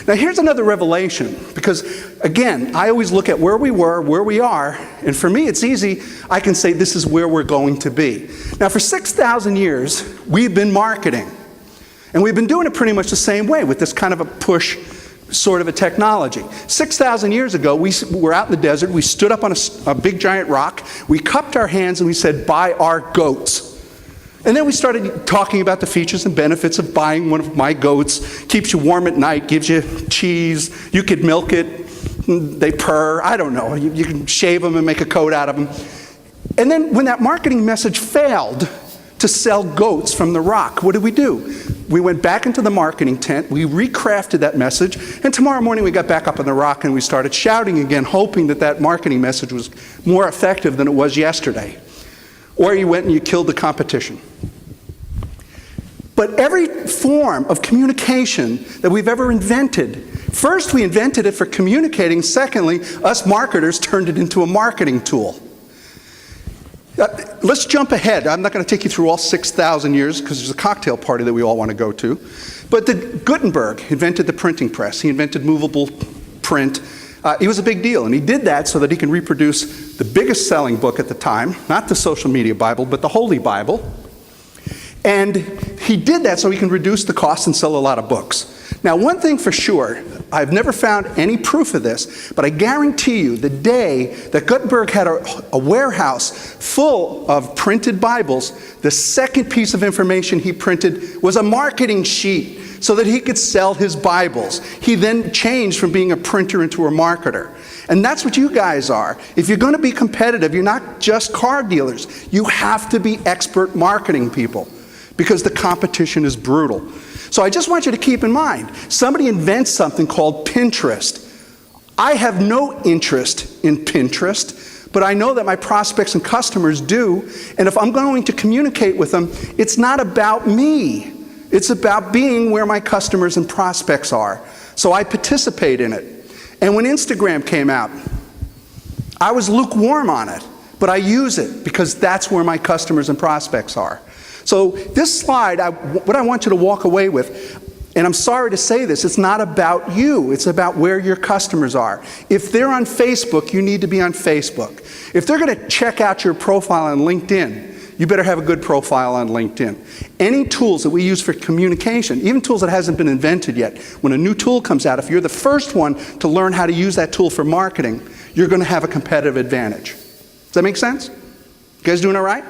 Now here's another revelation, because again, I always look at where we were, where we are, and for me it's easy. I can say this is where we're going to be. Now for 6,000 years, we've been marketing. And we've been doing it pretty much the same way with this kind of a push sort of a technology. 6,000 years ago, we were out in the desert, we stood up on a big giant rock, we cupped our hands and we said, buy our goats. And then we started talking about the features and benefits of buying one of my goats. Keeps you warm at night, gives you cheese, you could milk it, they purr, I don't know. You can shave them and make a coat out of them. And then when that marketing message failed to sell goats from the rock, what did we do? We went back into the marketing tent, we recrafted that message, and tomorrow morning we got back up on the rock and we started shouting again, hoping that that marketing message was more effective than it was yesterday. Or you went and you killed the competition. But every form of communication that we've ever invented, first we invented it for communicating, secondly, us marketers turned it into a marketing tool. Let's jump ahead. I'm not going to take you through all 6,000 years because there's a cocktail party that we all want to go to. But Gutenberg invented the printing press. He invented movable print. He was a big deal, and he did that so that he can reproduce the biggest selling book at the time, not the social media Bible, but the Holy Bible. And he did that so he can reduce the cost and sell a lot of books. Now, one thing for sure, I've never found any proof of this, but I guarantee you the day that Gutenberg had a warehouse full of printed Bibles, the second piece of information he printed was a marketing sheet so that he could sell his Bibles. He then changed from being a printer into a marketer. And that's what you guys are. If you're going to be competitive, you're not just car dealers. You have to be expert marketing people because the competition is brutal. So I just want you to keep in mind, somebody invents something called Pinterest. I have no interest in Pinterest, but I know that my prospects and customers do, and if I'm going to communicate with them, it's not about me. It's about being where my customers and prospects are. So I participate in it. And when Instagram came out, I was lukewarm on it, but I use it because that's where my customers and prospects are. So this slide, what I want you to walk away with, and I'm sorry to say this, it's not about you, it's about where your customers are. If they're on Facebook, you need to be on Facebook. If they're going to check out your profile on LinkedIn, you better have a good profile on LinkedIn. Any tools that we use for communication, even tools that hasn't been invented yet, when a new tool comes out, if you're the first one to learn how to use that tool for marketing, you're going to have a competitive advantage. Does that make sense? You guys doing all right?